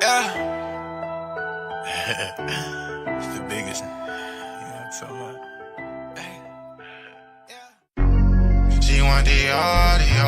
Yeah. It's the biggest. You know what I'm talking about? Hey. Yeah. She want the audio.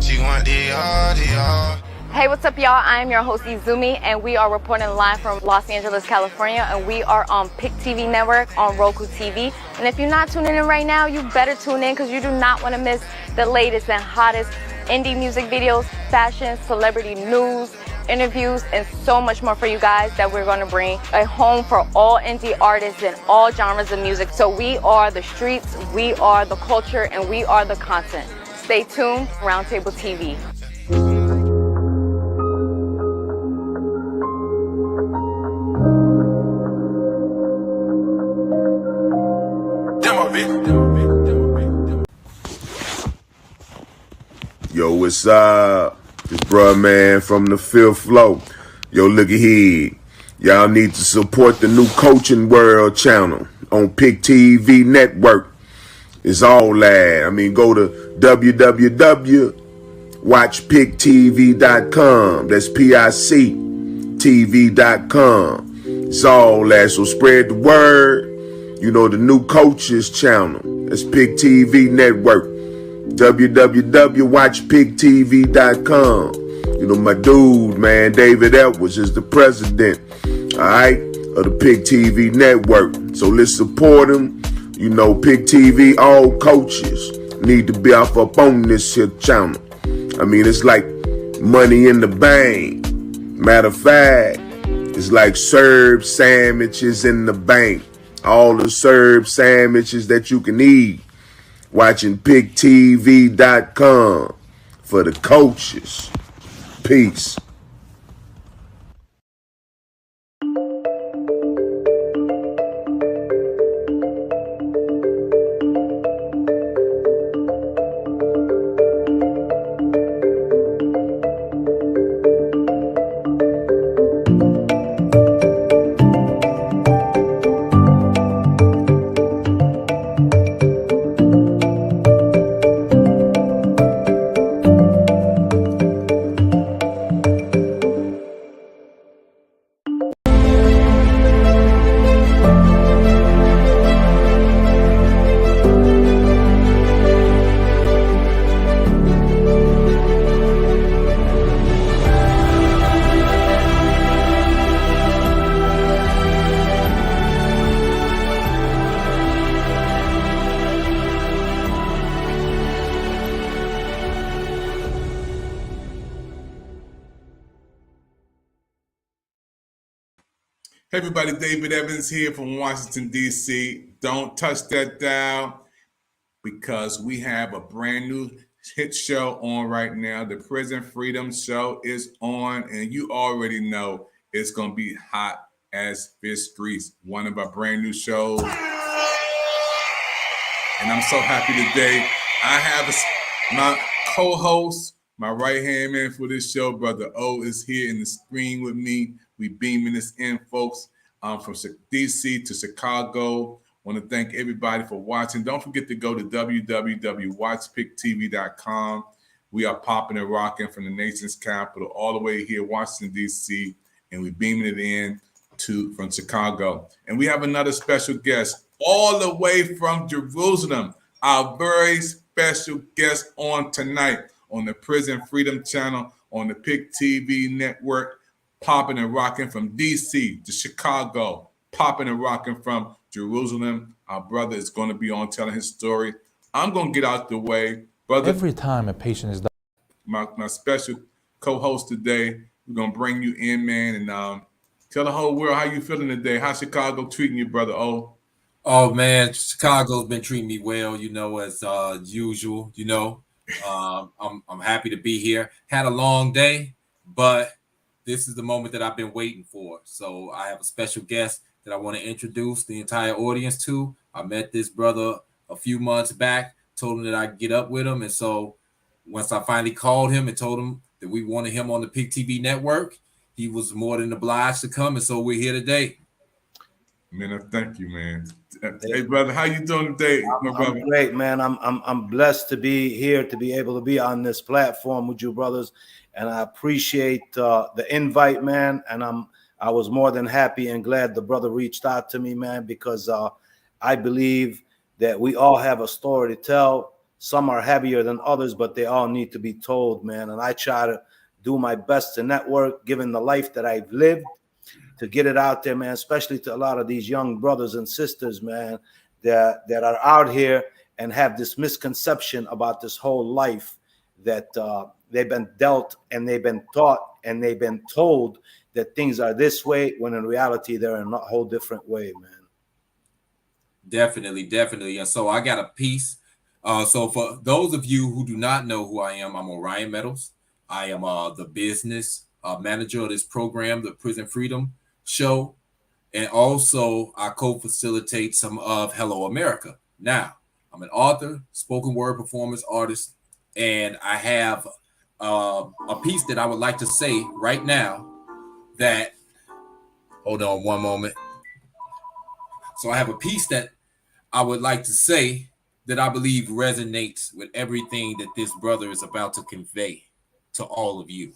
She want the audio. Hey, what's up, y'all? I am your host, Izumi, and we are reporting live from Los Angeles, California, and we are on PIC TV Network on Roku TV. And if you're not tuning in right now, you better tune in because you do not want to miss the latest and hottest indie music videos, fashion, celebrity news, interviews, and so much more for you guys that we're going to bring a home for all indie artists and all genres of music. So we are the streets, we are the culture, and we are the content. Stay tuned, Roundtable TV. Yo, what's up? This bruh man from the fifth floor. Yo, look at here. Y'all need to support the new Coaching World channel on PIC TV Network. It's all that. I mean, go to www.watchpictv.com. That's PIC TV.com. It's all that. So spread the word. You know, the new coaches channel. That's PIC TV Network. www.watchpictv.com. You know, my dude, man, David Edwards is the president, all right, of the PIC TV Network. So let's support him. You know, PIC TV, all coaches need to be off up on this here channel. I mean, it's like money in the bank. Matter of fact, it's like Serb sandwiches in the bank. All the Serb sandwiches that you can eat. Watching PICTV.com for the coaches. Peace. Hey everybody, David Evans here from Washington, D.C. Don't touch that dial because we have a brand new hit show on right now. The Prison Freedom Show is on, and you already know it's going to be hot as fish grease. One of our brand new shows. And I'm so happy today. I have my co-host, my right-hand man for this show, Brother O, is here in the screen with me. We beaming this in, folks, from D.C. to Chicago. Want to thank everybody for watching. Don't forget to go to www.watchpictv.com. We are popping and rocking from the nation's capital all the way here, Washington, D.C., and we beaming it in from Chicago. And we have another special guest all the way from Jerusalem, our very special guest on tonight on the Prison Freedom Channel on the PIC TV Network. Popping and rocking from D.C. to Chicago, popping and rocking from Jerusalem. Our brother is going to be on telling his story. I'm going to get out the way. Brother, every time a patient is my special co-host today, we're going to bring you in, man, and tell the whole world how you feeling today. How's Chicago treating you, Brother O? Oh, man, Chicago's been treating me well, you know, as usual, you know. I'm happy to be here. Had a long day, but this is the moment that I've been waiting for. So I have a special guest that I want to introduce the entire audience to. I met this brother a few months back, told him that I'd get up with him. And so once I finally called him and told him that we wanted him on the PIC TV network, he was more than obliged to come. And so we're here today. Man, I thank you, man. Hey, brother, how you doing today, my brother? I'm great, man. I'm blessed to be here, to be able to be on this platform with you, brothers, and I appreciate the invite, man. And I was more than happy and glad the brother reached out to me, man, because I believe that we all have a story to tell. Some are heavier than others, but they all need to be told, man. And I try to do my best to network, given the life that I've lived, to get it out there, man, especially to a lot of these young brothers and sisters, man, that are out here and have this misconception about this whole life that they've been dealt and they've been taught and they've been told that things are this way, when in reality they're in a whole different way, man. Definitely. And so I got a piece. So for those of you who do not know who I am, I'm Orion Metals. I am the business manager of this program, the Prison Freedom Show, and also I co-facilitate some of Hello America. Now, I'm an author, spoken word performance artist, and I have a piece that I would like to say right now that, hold on one moment. So I have a piece that I would like to say that I believe resonates with everything that this brother is about to convey to all of you.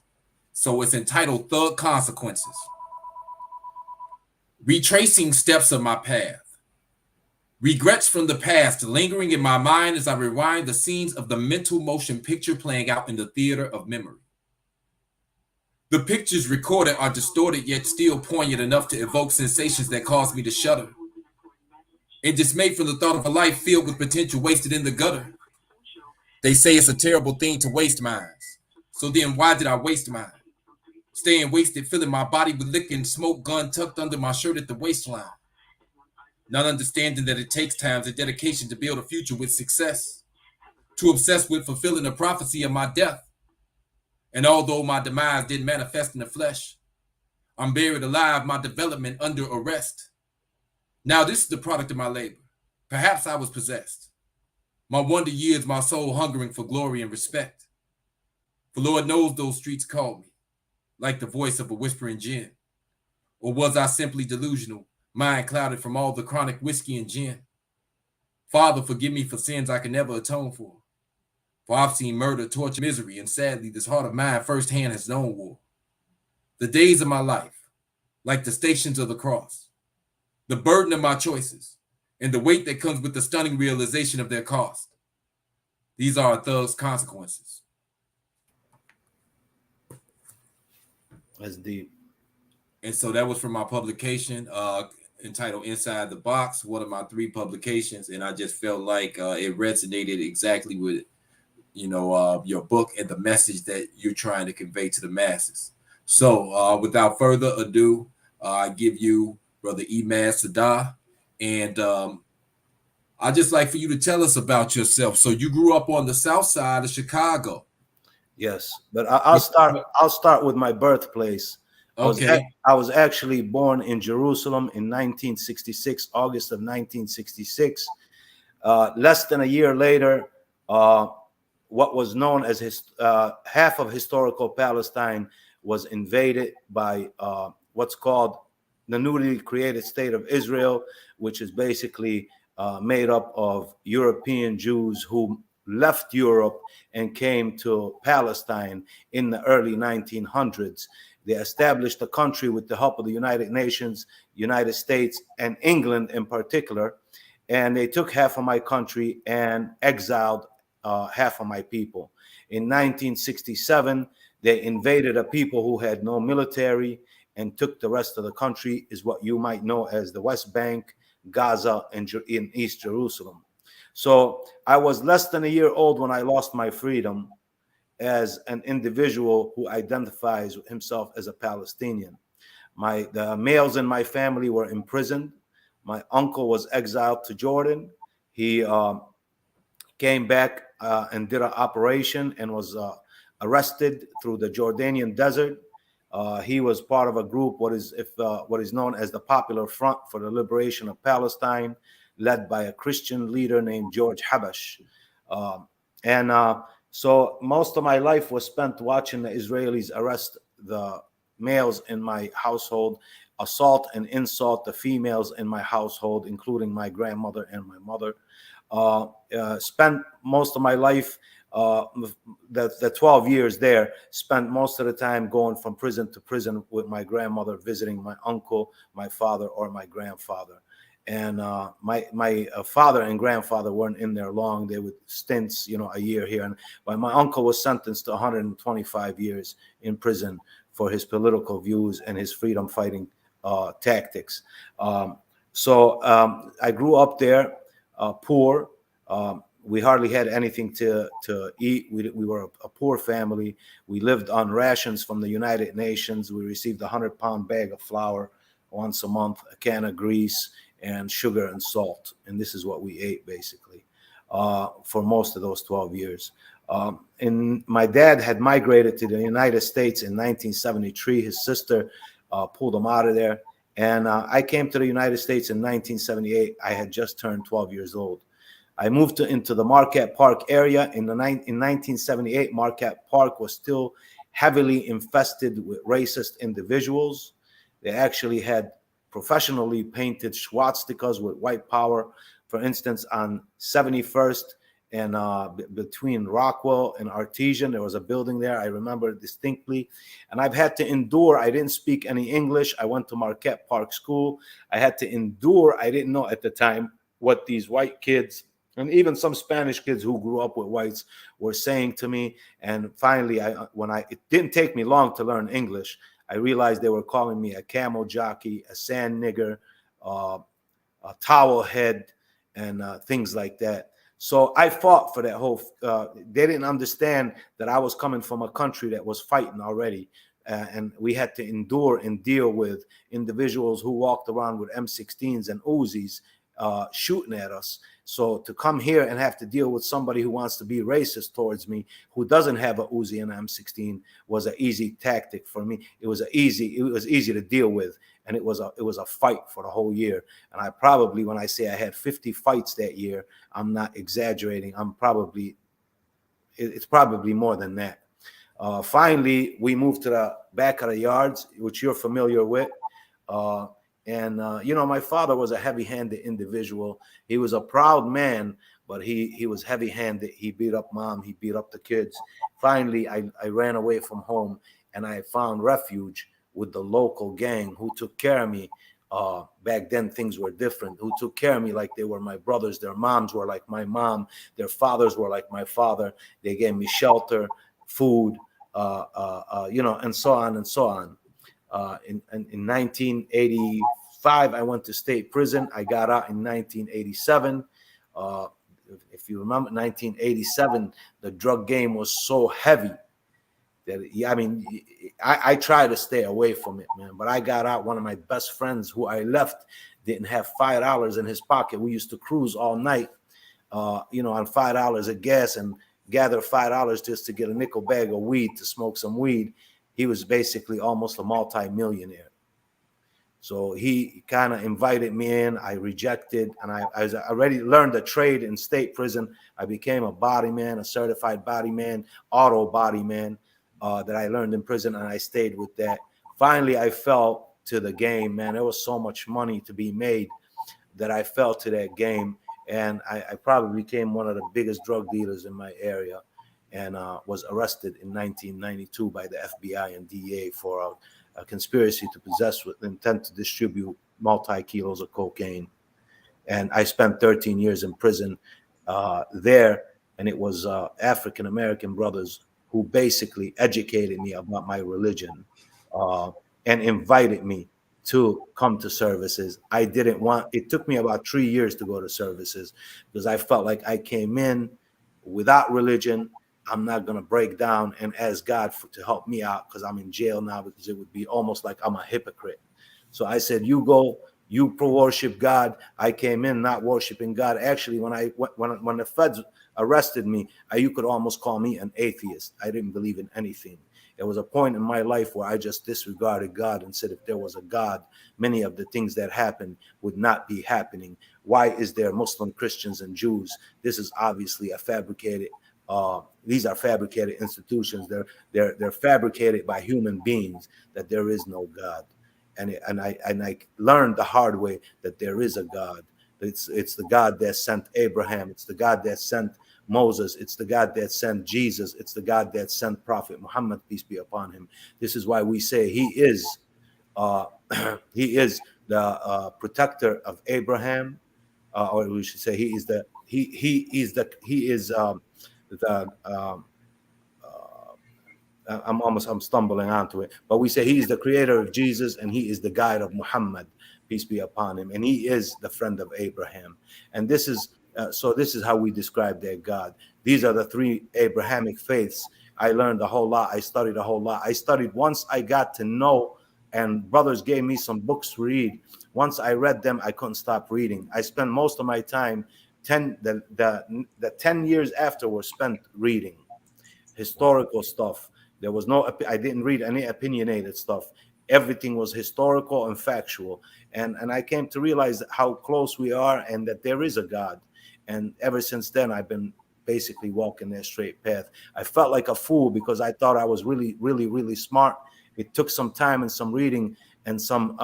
So it's entitled Thug Consequences. Retracing steps of my path. Regrets from the past lingering in my mind as I rewind the scenes of the mental motion picture playing out in the theater of memory. The pictures recorded are distorted yet still poignant enough to evoke sensations that cause me to shudder. And dismayed from the thought of a life filled with potential wasted in the gutter. They say it's a terrible thing to waste minds. So then why did I waste mine? Staying wasted, filling my body with liquor and smoke, gun tucked under my shirt at the waistline. Not understanding that it takes time and dedication to build a future with success. Too obsessed with fulfilling the prophecy of my death. And although my demise didn't manifest in the flesh, I'm buried alive, my development under arrest. Now this is the product of my labor. Perhaps I was possessed. My wonder years, my soul hungering for glory and respect. For Lord knows those streets called me, like the voice of a whispering gin. Or was I simply delusional, mind clouded from all the chronic whiskey and gin? Father, forgive me for sins I can never atone for. For I've seen murder, torture, misery, and sadly this heart of mine firsthand has known war. The days of my life, like the stations of the cross, the burden of my choices, and the weight that comes with the stunning realization of their cost. These are a thug's consequences. That's deep. And so that was from my publication entitled Inside the Box, one of my 3 publications. And I just felt like it resonated exactly with, your book and the message that you're trying to convey to the masses. So without further ado, I give you Brother Imad Sadah. And I'd just like for you to tell us about yourself. So you grew up on the south side of Chicago. Yes, but I'll start with my birthplace. Okay. I was actually born in Jerusalem in 1966, August of 1966. Less than a year later, what was known as half of historical Palestine was invaded by what's called the newly created state of Israel, which is basically made up of European Jews who left Europe and came to Palestine in the early 1900s. They established a country with the help of the United Nations, United States, and England in particular. And they took half of my country and exiled half of my people. In 1967, they invaded a people who had no military and took the rest of the country, is what you might know as the West Bank, Gaza, and in East Jerusalem. So I was less than a year old when I lost my freedom as an individual who identifies himself as a Palestinian. The males in my family were imprisoned. My uncle was exiled to Jordan. He came back and did an operation and was arrested through the Jordanian desert. He was part of a group, what is known as the Popular Front for the Liberation of Palestine, led by a Christian leader named George Habash. So most of my life was spent watching the Israelis arrest the males in my household, assault and insult the females in my household, including my grandmother and my mother. Spent most of my life, the 12 years there, spent most of the time going from prison to prison with my grandmother, visiting my uncle, my father, or my grandfather. And my father and grandfather weren't in there long. They would stints, a year here. And but my uncle was sentenced to 125 years in prison for his political views and his freedom fighting tactics. So I grew up there, poor. We hardly had anything to eat. We were a poor family. We lived on rations from the United Nations. We received a 100-pound bag of flour once a month, a can of grease, and sugar and salt. And this is what we ate, basically, for most of those 12 years. And my dad had migrated to the United States in 1973. His sister pulled him out of there. And I came to the United States in 1978. I had just turned 12 years old. I moved into the Marquette Park area. In 1978, Marquette Park was still heavily infested with racist individuals. They actually had professionally painted swastikas with white power. For instance, on 71st and between Rockwell and Artesian, there was a building there. I remember distinctly. And I've had to endure. I didn't speak any English. I went to Marquette Park School. I had to endure. I didn't know at the time what these white kids and even some Spanish kids who grew up with whites were saying to me. And finally, it didn't take me long to learn English. I realized they were calling me a camel jockey, a sand nigger, a towel head, and things like that. So I fought for that whole. They didn't understand that I was coming from a country that was fighting already, and we had to endure and deal with individuals who walked around with M16s and Uzis shooting at us. So to come here and have to deal with somebody who wants to be racist towards me, who doesn't have a Uzi and M16, was an easy tactic for me. It was easy to deal with, and it was a fight for the whole year. And I probably, when I say I had 50 fights that year, I'm not exaggerating. It's probably more than that. Finally, we moved to the back of the yards, which you're familiar with. My father was a heavy-handed individual. He was a proud man, but he was heavy-handed. He beat up mom. He beat up the kids. Finally, I ran away from home, and I found refuge with the local gang who took care of me. Back then, things were different. Who took care of me like they were my brothers. Their moms were like my mom. Their fathers were like my father. They gave me shelter, food, and so on and so on. In 1985, I went to state prison. I got out in 1987. If you remember, 1987, the drug game was so heavy that, I try to stay away from it, man. But I got out. One of my best friends who I left didn't have $5 in his pocket. We used to cruise all night, on $5 of gas and gather $5 just to get a nickel bag of weed to smoke some weed. He was basically almost a multi-millionaire. So he kind of invited me in. I rejected, and I already learned the trade in state prison. I became a body man, a certified body man, auto body man that I learned in prison, and I stayed with that. Finally, I fell to the game, man. There was so much money to be made that I fell to that game, and I probably became one of the biggest drug dealers in my area. And was arrested in 1992 by the FBI and DEA for a conspiracy to possess with intent to distribute multi-kilos of cocaine. And I spent 13 years in prison there, and it was African-American brothers who basically educated me about my religion and invited me to come to services. It took me about 3 years to go to services because I felt like I came in without religion. I'm not going to break down and ask God to help me out because I'm in jail now, because it would be almost like I'm a hypocrite. So I said, you go, you worship God. I came in not worshiping God. Actually, when the feds arrested me, you could almost call me an atheist. I didn't believe in anything. There was a point in my life where I just disregarded God and said, if there was a God, many of the things that happened would not be happening. Why is there Muslim, Christians, and Jews? This is obviously a fabricated. These are fabricated institutions. They're fabricated by human beings. That there is no God. and I learned the hard way that there is a God. It's the God that sent Abraham. It's the God that sent Moses. It's the God that sent Jesus. It's the God that sent Prophet Muhammad, peace be upon him. This is why we say he is he is the protector of Abraham, or we should say he is the I'm stumbling onto it, but we say he is the creator of Jesus and he is the guide of Muhammad, peace be upon him, and he is the friend of Abraham. And this is this is how we describe their God. These are the three Abrahamic faiths. I learned a whole lot. I studied a whole lot. I studied once I got to know, and brothers gave me some books to read. Once I read them, I couldn't stop reading. I spent most of my time, the 10 years after were spent reading historical stuff. There was I didn't read any opinionated stuff. Everything was historical and factual. And I came to realize how close we are and that there is a God. And ever since then, I've been basically walking that straight path. I felt like a fool because I thought I was really, really, really smart. It took some time and some reading and some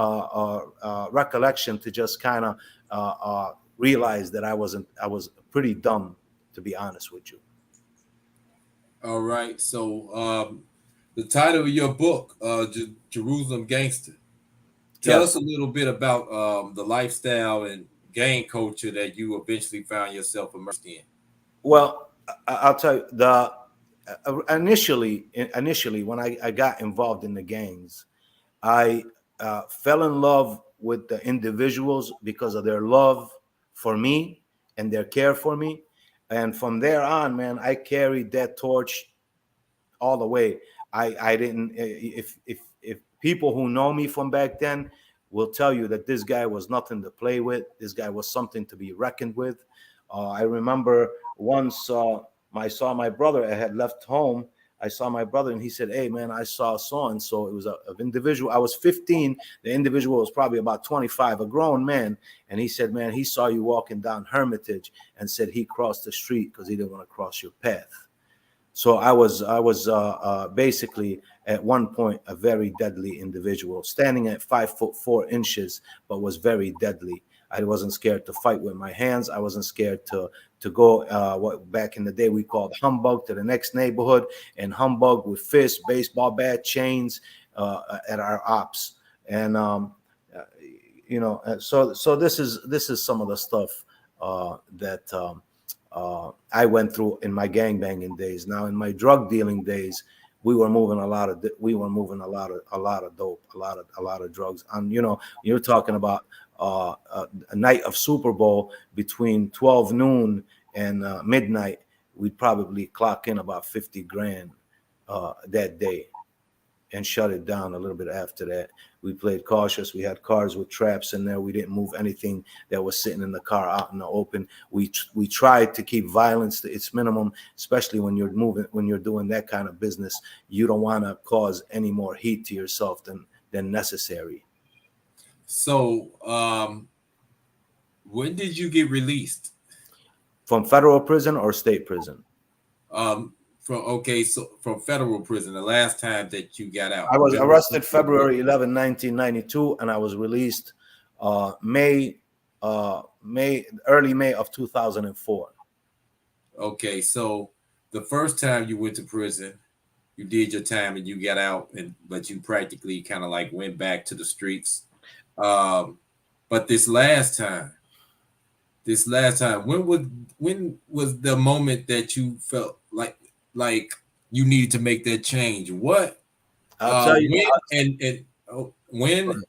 recollection to just kind of realize that I was pretty dumb, to be honest with you. All right. So the title of your book, Jerusalem Gangster. Tell us a little bit about the lifestyle and gang culture that you eventually found yourself immersed in. Well, I'll tell you, initially when I got involved in the gangs, I fell in love with the individuals because of their love for me and their care for me. And from there on, man, I carried that torch all the way. I didn't, if people who know me from back then will tell you that this guy was nothing to play with. This guy was something to be reckoned with. I remember once I saw my brother. I had left home. I saw my brother and he said, "Hey, man, I saw so-and-so." It was an individual. I was 15. The individual was probably about 25, a grown man. And he said, "Man, he saw you walking down Hermitage and said he crossed the street because he didn't want to cross your path." So I was basically at one point a very deadly individual, standing at 5'4", but was very deadly. I wasn't scared to fight with my hands. I wasn't scared to go what back in the day we called humbug to the next neighborhood and humbug with fists, baseball bat, chains at our ops. And so this is some of the stuff that I went through in my gangbanging days. Now in my drug dealing days, we were moving a lot of dope, a lot of drugs. And you're talking about a night of Super Bowl between 12 noon and midnight. We'd probably clock in about 50 grand that day and shut it down a little bit after that. We played cautious. We had cars with traps in there. We didn't move anything that was sitting in the car out in the open. We tried to keep violence to its minimum, especially when you're doing that kind of business. You don't want to cause any more heat to yourself than necessary. So, when did you get released? From federal prison or state prison? From federal prison, the last time that you got out. I was arrested February 11, 1992, and I was released early May of 2004. Okay, so the first time you went to prison, you did your time and you got out, but you practically kind of like went back to the streets. But this last time, when was the moment that you felt like you needed to make that change? What? I'll tell you when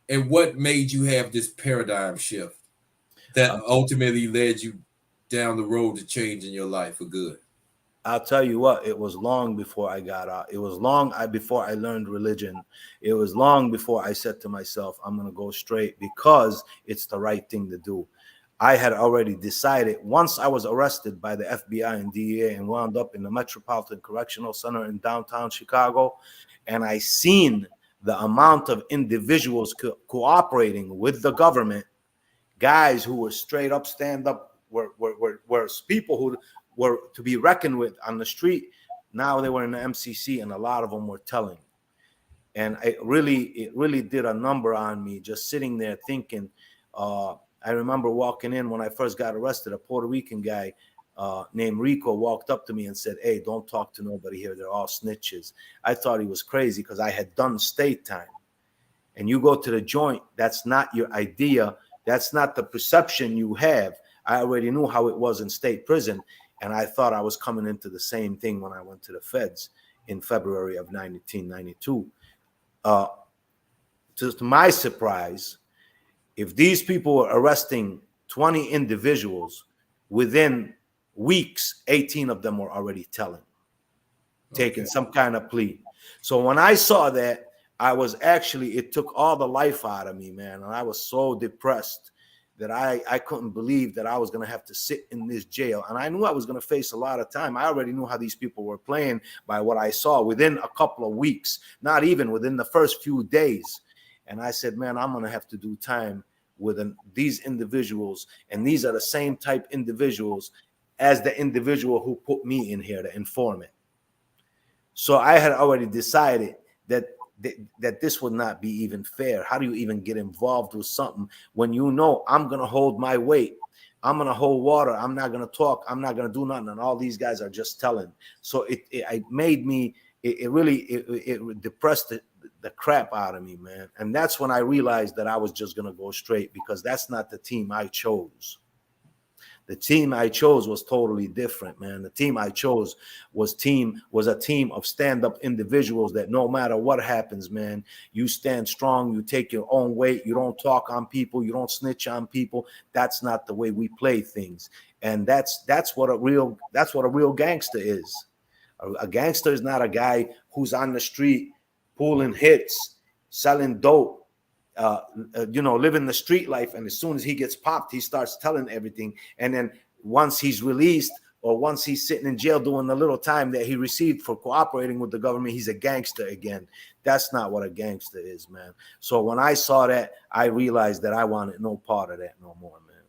and what made you have this paradigm shift that ultimately led you down the road to changing your life for good? I'll tell you what, it was long before I got out. It was long before I learned religion. It was long before I said to myself, I'm going to go straight because it's the right thing to do. I had already decided once I was arrested by the FBI and DEA and wound up in the Metropolitan Correctional Center in downtown Chicago, and I seen the amount of individuals cooperating with the government, guys who were straight up stand up, were people who were to be reckoned with on the street. Now they were in the MCC, and a lot of them were telling. And it really did a number on me, just sitting there thinking. I remember walking in when I first got arrested. A Puerto Rican guy named Rico walked up to me and said, "Hey, don't talk to nobody here. They're all snitches." I thought he was crazy because I had done state time. And you go to the joint, that's not your idea. That's not the perception you have. I already knew how it was in state prison. And I thought I was coming into the same thing when I went to the feds in February of 1992. To my surprise, if these people were arresting 20 individuals, within weeks, 18 of them were already telling, taking some kind of plea. So when I saw that, it took all the life out of me, man. And I was so depressed that I couldn't believe that I was going to have to sit in this jail. And I knew I was going to face a lot of time. I already knew how these people were playing by what I saw within a couple of weeks, not even within the first few days. And I said, man, I'm going to have to do time with these individuals. And these are the same type individuals as the individual who put me in here, the informant. So I had already decided that this would not be even fair. How do you even get involved with something when you know I'm going to hold my weight? I'm going to hold water. I'm not going to talk. I'm not going to do nothing. And all these guys are just telling. So it really depressed the crap out of me, man. And that's when I realized that I was just going to go straight, because that's not the team I chose. The team I chose was totally different, man. The team I chose was a team of stand-up individuals that no matter what happens, man, you stand strong, you take your own weight, you don't talk on people, you don't snitch on people. That's not the way we play things. And that's what a real gangster is. A gangster is not a guy who's on the street pulling hits, selling dope, living the street life. And as soon as he gets popped, he starts telling everything. And then once he's released, or once he's sitting in jail doing the little time that he received for cooperating with the government, he's a gangster again. That's not what a gangster is, man. So when I saw that, I realized that I wanted no part of that no more, man.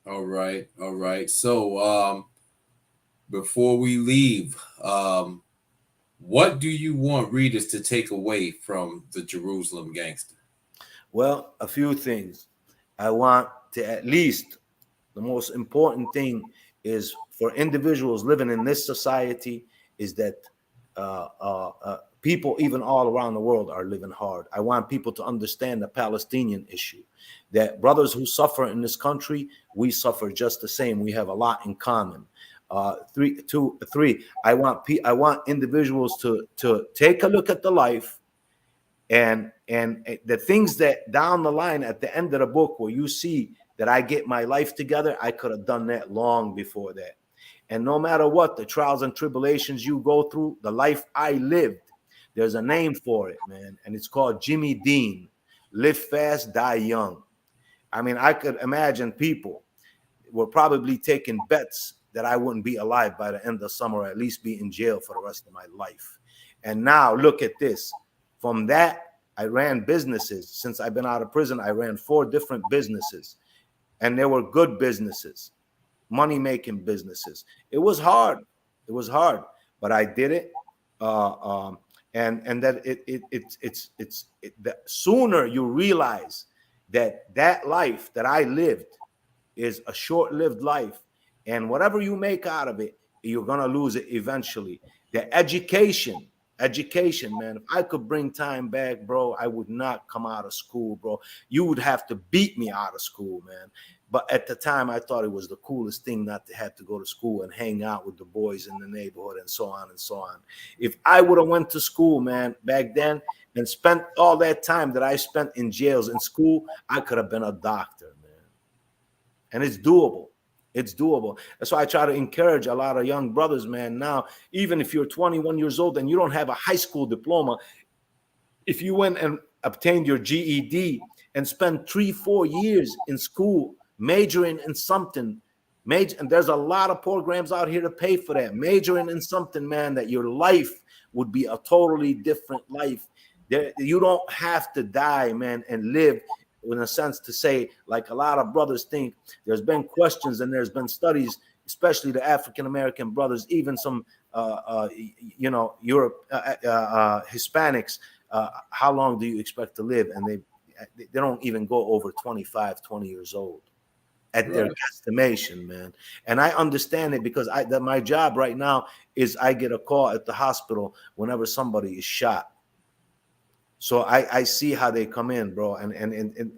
All right. So before we leave, what do you want readers to take away from the Jerusalem Gangster? Well, a few things. I want to, at least, the most important thing is for individuals living in this society is that people even all around the world are living hard. I want people to understand the Palestinian issue, that brothers who suffer in this country, we suffer just the same. We have a lot in common. Three, I want individuals to take a look at the life and the things that down the line at the end of the book where you see that I get my life together, I could have done that long before that. And no matter what, the trials and tribulations you go through, the life I lived, there's a name for it, man. And it's called Jimmy Dean. Live fast, die young. I mean, I could imagine people were probably taking bets that I wouldn't be alive by the end of summer, or at least be in jail for the rest of my life. And now look at this. From that, I ran businesses. Since I've been out of prison, I ran 4 different businesses. And they were good businesses, money-making businesses. It was hard. It was hard, but I did it. And that the sooner you realize that life that I lived is a short-lived life, and whatever you make out of it, you're gonna lose it eventually. The education, man. If I could bring time back, bro, I would not come out of school, bro. You would have to beat me out of school, man. But at the time, I thought it was the coolest thing not to have to go to school and hang out with the boys in the neighborhood and so on and so on. If I would have went to school, man, back then and spent all that time that I spent in jails in school, I could have been a doctor, man. And it's doable. It's doable. That's why I try to encourage a lot of young brothers, man. Now, even if you're 21 years old and you don't have a high school diploma, if you went and obtained your GED and spent 3-4 years in school, majoring in something, and there's a lot of programs out here to pay for that, majoring in something, man, that your life would be a totally different life. You don't have to die, man, and live in a sense to say, like a lot of brothers think. There's been questions and there's been studies, especially the African-American brothers, even some, Hispanics, how long do you expect to live? And they don't even go over 25, 20 years old at their estimation, man. And I understand it because my job right now is I get a call at the hospital whenever somebody is shot. So I see how they come in, bro. And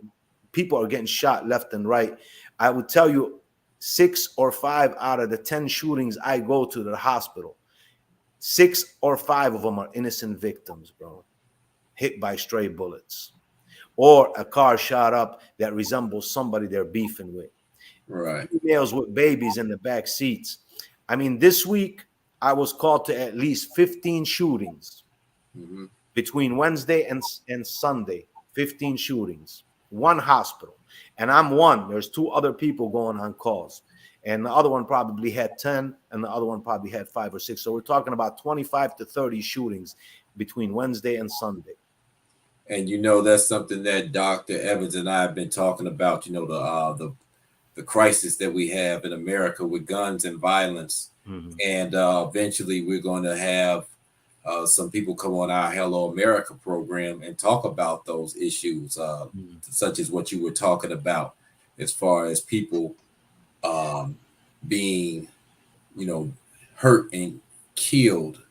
people are getting shot left and right. I would tell you 6 or 5 out of the 10 shootings I go to the hospital, 6 or 5 of them are innocent victims, bro, hit by stray bullets or a car shot up that resembles somebody they're beefing with. Right. Females with babies in the back seats. I mean, this week I was called to at least 15 shootings between Wednesday and Sunday. 15 shootings, one hospital. And I'm one. There's 2 other people going on calls. And the other one probably had 10, and the other one probably had 5 or 6. So we're talking about 25 to 30 shootings between Wednesday and Sunday. And you know, that's something that Dr. Evans and I have been talking about, you know, the crisis that we have in America with guns and violence. And eventually we're going to have some people come on our Hello America program and talk about those issues, such as what you were talking about, as far as people being, you know, hurt and killed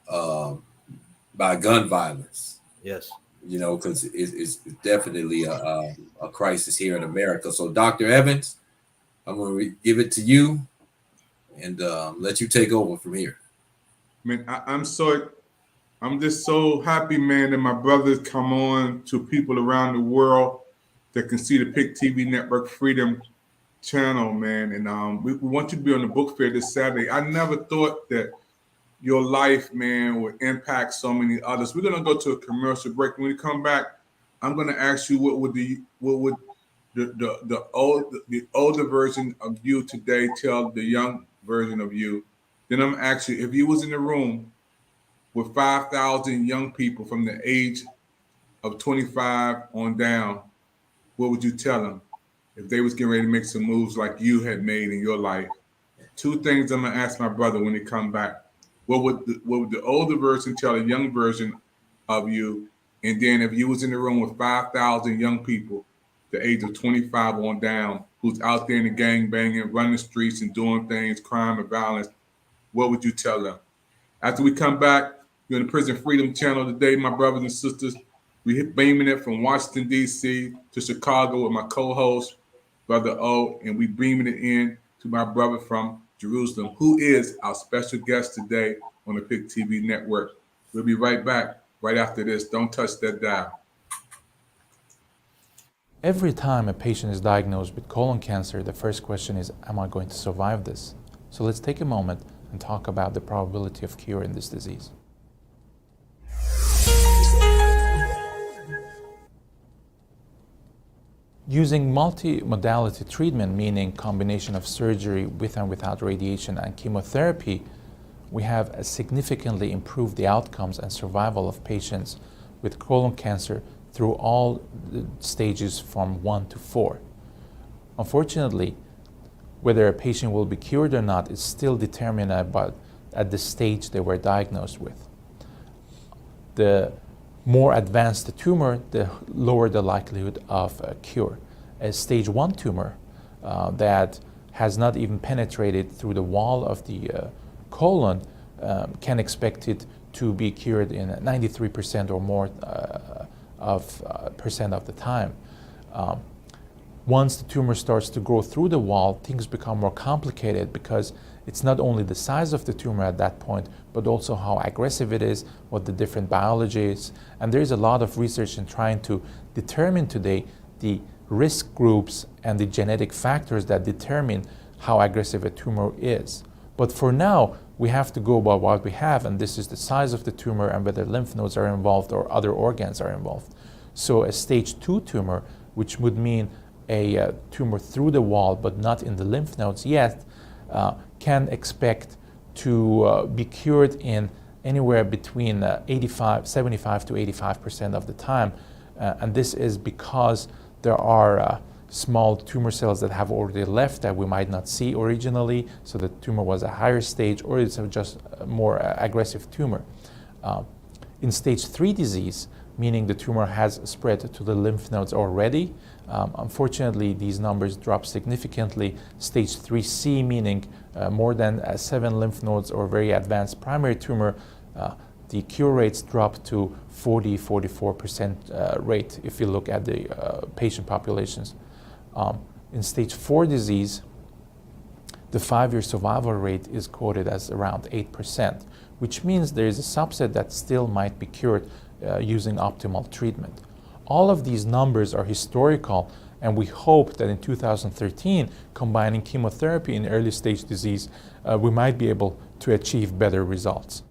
by gun violence. Yes. You know, because it's definitely a crisis here in America. So, Dr. Evans, I'm going to give it to you and let you take over from here. Man, I'm just so happy, man, that my brothers come on to people around the world that can see the PIC TV Network Freedom Channel, man. And we want you to be on the book fair this Saturday. I never thought that your life, man, would impact so many others. We're gonna go to a commercial break. When we come back, I'm gonna ask you what would the older version of you today tell the young version of you. Then I'm gonna ask you, if you was in the room with 5,000 young people from the age of 25 on down, what would you tell them if they was getting ready to make some moves like you had made in your life? 2 things I'm gonna ask my brother when he come back. What would the older version tell a young version of you? And then if you was in the room with 5,000 young people, the age of 25 on down, who's out there in the gang banging, running the streets and doing things, crime and violence, what would you tell them? After we come back, you're on the Prison Freedom Channel today, my brothers and sisters. We beaming it from Washington, D.C. to Chicago with my co-host, Brother O, and we beaming it in to my brother from Jerusalem, who is our special guest today on the PIC TV Network. We'll be right back right after this. Don't touch that dial. Every time a patient is diagnosed with colon cancer, the first question is, am I going to survive this? So let's take a moment and talk about the probability of cure in this disease. Using multi-modality treatment, meaning combination of surgery with and without radiation and chemotherapy, we have significantly improved the outcomes and survival of patients with colon cancer through all the stages from 1 to 4. Unfortunately, whether a patient will be cured or not is still determined at the stage they were diagnosed with. The more advanced the tumor, the lower the likelihood of a cure. A stage 1 tumor that has not even penetrated through the wall of the colon can expect it to be cured in 93% or more percent of the time. Once the tumor starts to grow through the wall, things become more complicated because it's not only the size of the tumor at that point, but also how aggressive it is, what the different biology is. And there's a lot of research in trying to determine today the risk groups and the genetic factors that determine how aggressive a tumor is. But for now, we have to go by what we have, and this is the size of the tumor and whether lymph nodes are involved or other organs are involved. So a stage 2 tumor, which would mean a tumor through the wall but not in the lymph nodes yet, can expect to be cured in anywhere between 75 to 85% of the time. And this is because there are small tumor cells that have already left that we might not see originally, so the tumor was a higher stage, or it's just a more aggressive tumor. In stage 3 disease, meaning the tumor has spread to the lymph nodes already. Unfortunately, these numbers drop significantly. Stage 3C, meaning more than 7 lymph nodes or very advanced primary tumor, the cure rates drop to 44% rate if you look at the patient populations. In stage 4 disease, the 5-year survival rate is quoted as around 8%, which means there is a subset that still might be cured using optimal treatment. All of these numbers are historical, and we hope that in 2013, combining chemotherapy in early stage disease, we might be able to achieve better results.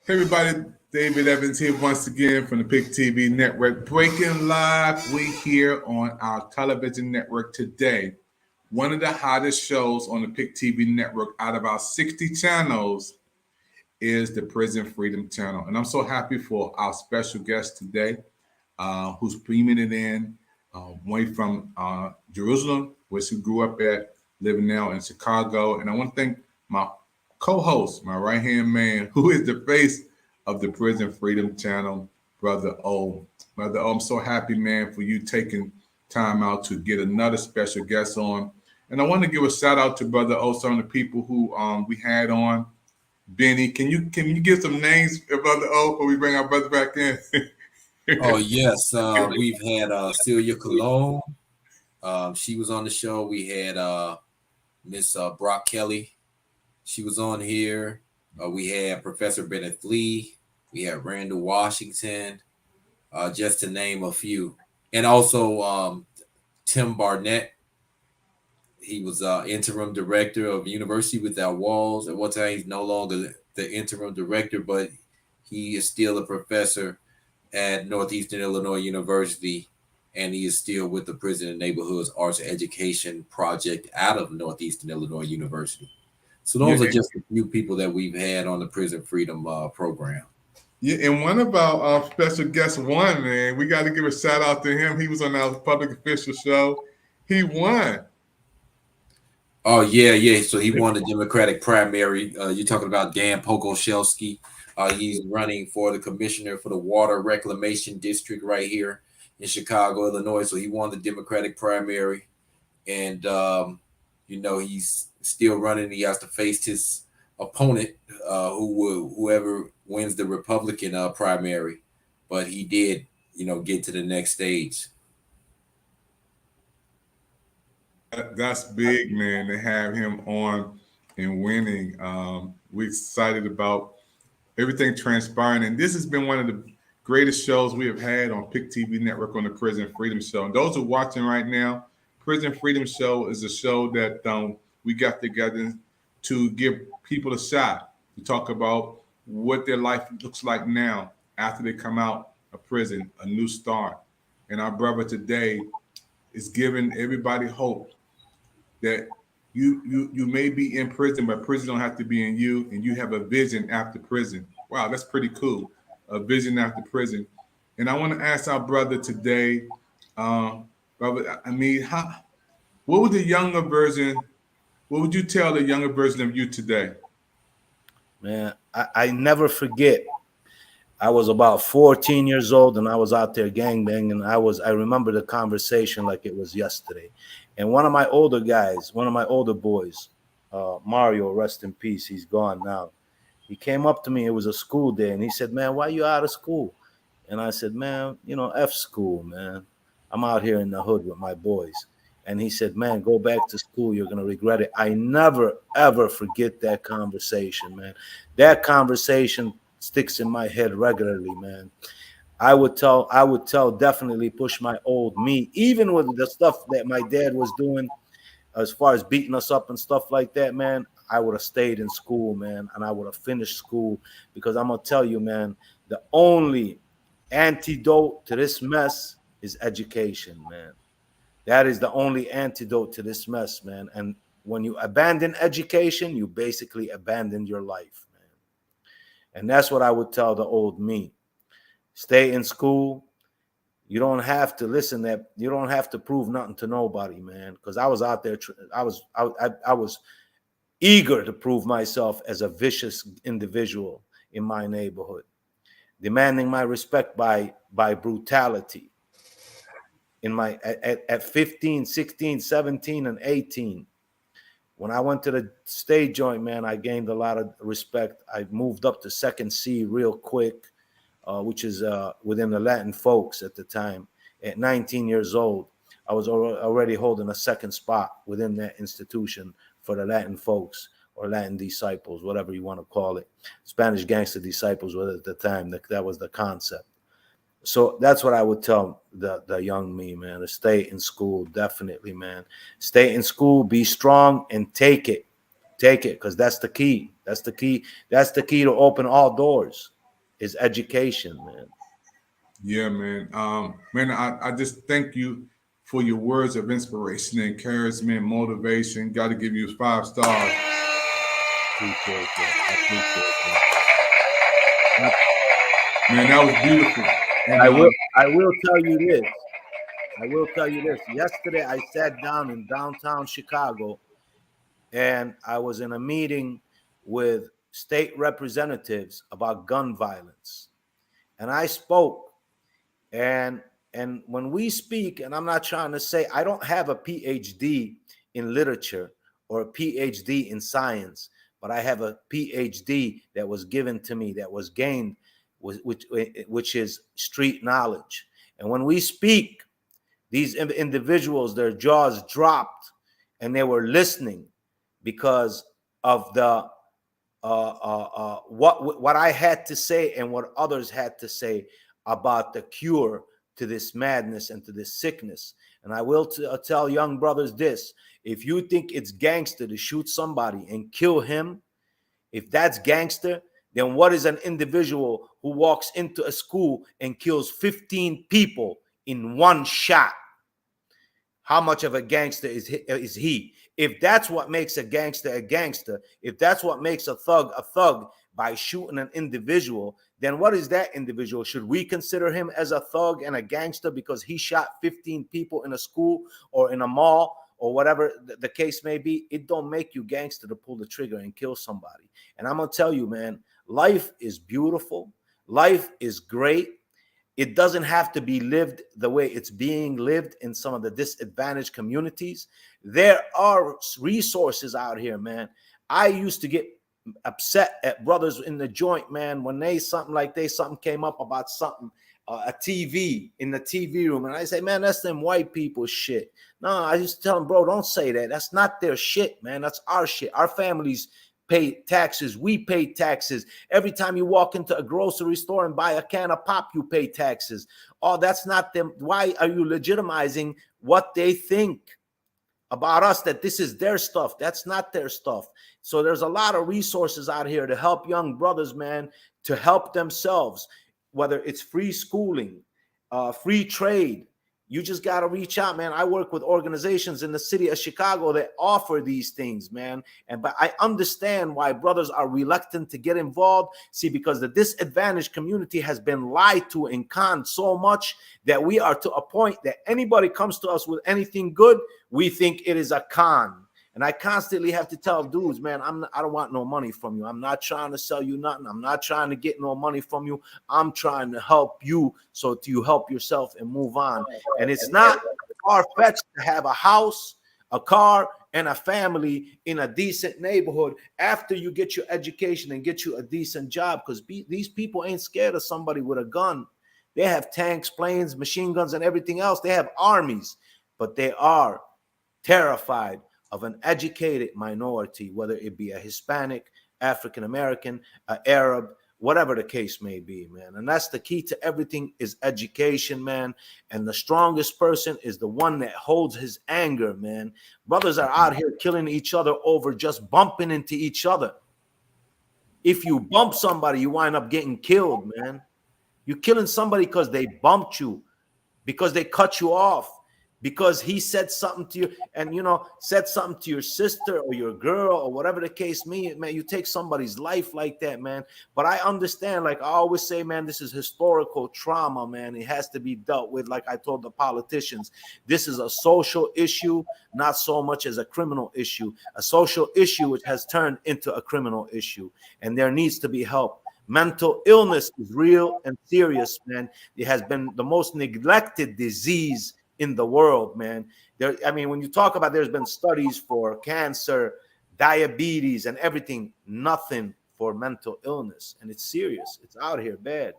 Hey everybody, David Evans here once again from the PIC TV network. Breaking live, we here on our television network today. One of the hottest shows on the PIC TV network out of our 60 channels is the Prison Freedom Channel. And I'm so happy for our special guest today, who's beaming it in way from Jerusalem, where she grew up at, living now in Chicago. And I want to thank my co-host, my right-hand man, who is the face of the Prison Freedom Channel, Brother O. Brother O, I'm so happy, man, for you taking time out to get another special guest on. And I want to give a shout out to Brother O, some of the people who we had on. Benny, can you give some names, Brother O, before we bring our brother back in? Oh, yes. We've had Celia Cologne. She was on the show. We had Miss Brock Kelly. She was on here. We had Professor Bennett Lee. We had Randall Washington, just to name a few. And also Tim Barnett. He was interim director of University Without Walls. At one time, he's no longer the interim director, but he is still a professor at Northeastern Illinois University, and he is still with the Prison and Neighborhoods Arts Education Project out of Northeastern Illinois University. So those are just a few people that we've had on the Prison Freedom program. Yeah, and one of our special guests won, man. We got to give a shout out to him. He was on our public official show. He won. Oh, yeah. So he won the Democratic primary. You're talking about Dan Pogoshelski. He's running for the commissioner for the Water Reclamation District right here in Chicago, Illinois. So he won the Democratic primary. And, he's still running. He has to face his opponent, whoever wins the Republican primary. But he did, get to the next stage. That's big, man, to have him on and winning. We're excited about everything transpiring. And this has been one of the greatest shows we have had on PIC TV Network on the Prison Freedom Show. And those who are watching right now, Prison Freedom Show is a show that we got together to give people a shot, to talk about what their life looks like now after they come out of prison, a new start. And our brother today is giving everybody hope that you may be in prison, but prison don't have to be in you, and you have a vision after prison. Wow, that's pretty cool. A vision after prison. And I want to ask our brother today, brother, what would you tell the younger version of you today? Man, I never forget I was about 14 years old, and I was out there gangbanging. I remember the conversation like it was yesterday. And one of my older guys, one of my older boys, Mario, rest in peace, he's gone now. He came up to me. It was a school day, and he said, "Man, why you out of school?" And I said, "Man, you know, F school, man. I'm out here in the hood with my boys." And he said, "Man, go back to school. You're going to regret it." I never, ever forget that conversation, man. That conversation sticks in my head regularly, man. I would tell, definitely push my old me, even with the stuff that my dad was doing as far as beating us up and stuff like that, man. I would have stayed in school, man, and I would have finished school, because I'm going to tell you, man, the only antidote to this mess is education, man. That is the only antidote to this mess, man. And when you abandon education, you basically abandon your life, man. And that's what I would tell the old me. Stay in school. You don't have to listen that. You don't have to prove nothing to nobody, man. Because I was out there. I was eager to prove myself as a vicious individual in my neighborhood, demanding my respect by brutality. In my at 15, 16, 17, and 18. When I went to the state joint, man, I gained a lot of respect. I moved up to second C real quick, which is within the Latin folks at the time. At 19 years old, I was already holding a second spot within that institution for the Latin folks, or Latin disciples, whatever you want to call it. Spanish gangster disciples was at the time. That was the concept. So that's what I would tell the young me, man, to stay in school. Definitely, man. Stay in school, be strong, and take it. Take it, because that's the key. That's the key. That's the key to open all doors, is education, man. Yeah, man. Man, I just thank you for your words of inspiration, encouragement, motivation. Got to give you 5 stars. Appreciate that. Man, that was beautiful. And, I will tell you this. Yesterday, I sat down in downtown Chicago, and I was in a meeting with state representatives about gun violence. And I spoke. And when we speak, and I'm not trying to say, I don't have a PhD in literature or a PhD in science, but I have a PhD that was given to me, that was gained, which is street knowledge. And when we speak, these individuals, their jaws dropped, and they were listening because of the what I had to say and what others had to say about the cure to this madness and to this sickness. And I will tell young brothers this: if you think it's gangster to shoot somebody and kill him, if that's gangster, then what is an individual who walks into a school and kills 15 people in one shot? How much of a gangster is he? If that's what makes a gangster, if that's what makes a thug by shooting an individual, then what is that individual? Should we consider him as a thug and a gangster because he shot 15 people in a school or in a mall or whatever the case may be? It don't make you gangster to pull the trigger and kill somebody. And I'm going to tell you, man, life is beautiful. Life is great. It doesn't have to be lived the way it's being lived in some of the disadvantaged communities. There are resources out here, man. I used to get upset at brothers in the joint, man, when something came up about something, a TV in the TV room, and I say, man, that's them white people shit. No, I used to tell them, bro, don't say that. That's not their shit, man. That's our shit. Our families pay taxes. We pay taxes. Every time you walk into a grocery store and buy a can of pop, you pay taxes. Oh, that's not them. Why are you legitimizing what they think about us, that this is their stuff? That's not their stuff. So there's a lot of resources out here to help young brothers, man, to help themselves, whether it's free schooling, free trade. You just got to reach out, man. I work with organizations in the city of Chicago that offer these things, man. But I understand why brothers are reluctant to get involved. See, because the disadvantaged community has been lied to and conned so much that we are to a point that anybody comes to us with anything good, we think it is a con. And I constantly have to tell dudes, man, I don't want no money from you. I'm not trying to sell you nothing. I'm not trying to get no money from you. I'm trying to help you so you help yourself and move on. And it's not far-fetched to have a house, a car, and a family in a decent neighborhood after you get your education and get you a decent job, because these people ain't scared of somebody with a gun. They have tanks, planes, machine guns, and everything else. They have armies, but they are terrified of an educated minority, whether it be a Hispanic, African American, Arab, whatever the case may be, man. And that's the key to everything, is education, man. And the strongest person is the one that holds his anger, man. Brothers are out here killing each other over just bumping into each other. If you bump somebody, you wind up getting killed, man. You're killing somebody because they bumped you, because they cut you off, because he said something to you, and said something to your sister or your girl or whatever the case may be, man. You take somebody's life like that, man. But I understand, like I always say, man, this is historical trauma, man. It has to be dealt with. Like I told the politicians, this is a social issue, not so much as a criminal issue. A social issue which has turned into a criminal issue, and there needs to be help. Mental illness is real and serious, man. It has been the most neglected disease in the world, man. When you talk about, there's been studies for cancer, diabetes, and everything, nothing for mental illness, and it's serious. It's out here bad.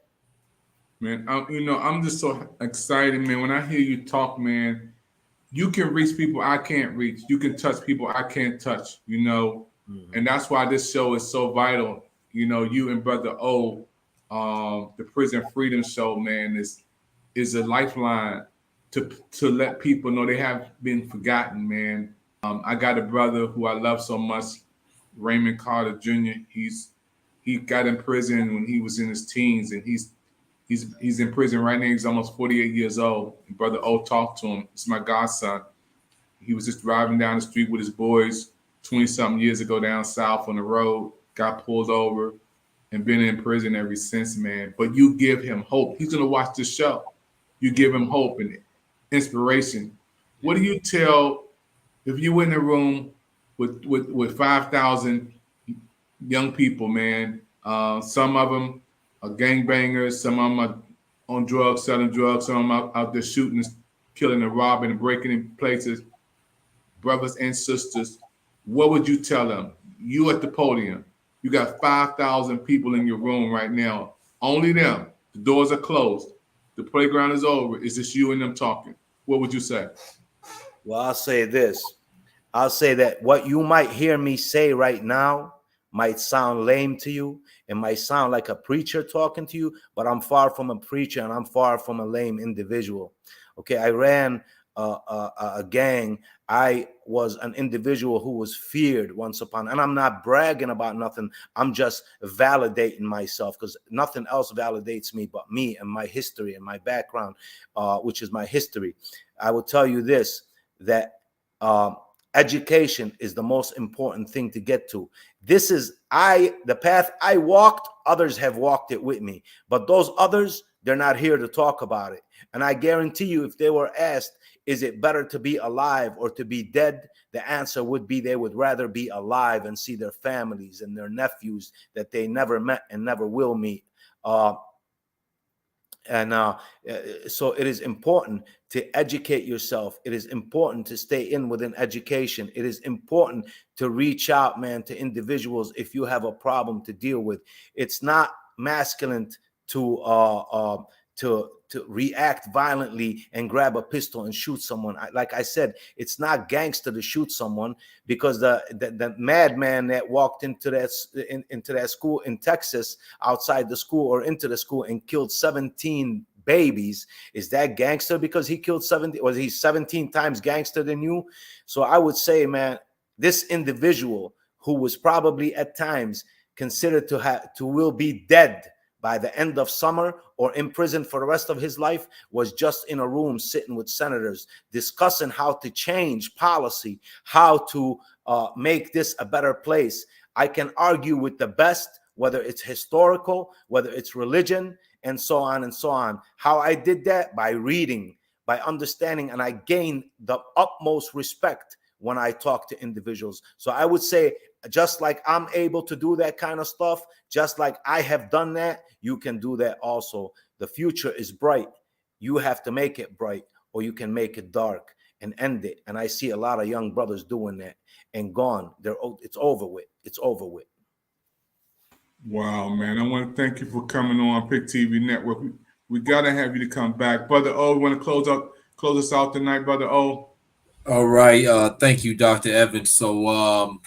Man, I'm just so excited, man. When I hear you talk, man, you can reach people I can't reach. You can touch people I can't touch, and that's why this show is so vital. You and Brother O, the Prison Freedom Show, man, is a lifeline to let people know they have been forgotten, man. I got a brother who I love so much, Raymond Carter Jr. He got in prison when he was in his teens, and he's in prison right now. He's almost 48 years old. And Brother O talked to him. It's my godson. He was just driving down the street with his boys 20-something years ago down south on the road, got pulled over, and been in prison ever since, man. But you give him hope. He's going to watch this show. You give him hope and inspiration. What do you tell if you were in a room with 5,000 young people, man? Some of them are gangbangers, some of them are on drugs, selling drugs, some of them out there shooting, killing and robbing and breaking in places. Brothers and sisters, what would you tell them? You at the podium, you got 5,000 people in your room right now, only them. The doors are closed. The playground is over. It's just you and them talking. What would you say? Well, I'll say this. I'll say that what you might hear me say right now might sound lame to you. It might sound like a preacher talking to you, but I'm far from a preacher and I'm far from a lame individual. Okay, I ran a gang. I was an individual who was feared once upon, and I'm not bragging about nothing. I'm just validating myself, because nothing else validates me but me and my history and my background, which is my history. I will tell you this, that education is the most important thing to get to. This is the path I walked, others have walked it with me, but those others, they're not here to talk about it. And I guarantee you, if they were asked, is it better to be alive or to be dead? The answer would be they would rather be alive and see their families and their nephews that they never met and never will meet. So it is important to educate yourself. It is important to stay in within education. It is important to reach out, man, to individuals if you have a problem to deal with. It's not masculine to react violently and grab a pistol and shoot someone. Like I said, it's not gangster to shoot someone, because the madman that walked into that school in Texas, outside the school or into the school, and killed 17 babies, is that gangster because he killed 70? Was he 17 times gangster than you? So I would say, man, this individual who was probably at times considered to will be dead by the end of summer or in prison for the rest of his life, was just in a room sitting with senators discussing how to change policy, how to make this a better place. I can argue with the best, whether it's historical, whether it's religion, and so on and so on. How I did that? By reading, by understanding, and I gained the utmost respect when I talk to individuals. So I would say, just like I'm able to do that kind of stuff, just like I have done that, you can do that also. The future is bright. You have to make it bright, or you can make it dark and end it. And I see a lot of young brothers doing that and gone. It's over with. It's over with. Wow, man. I want to thank you for coming on Pick TV Network. We got to have you to come back. Brother O, want to close us out tonight, Brother O? All right. Thank you, Dr. Evans. So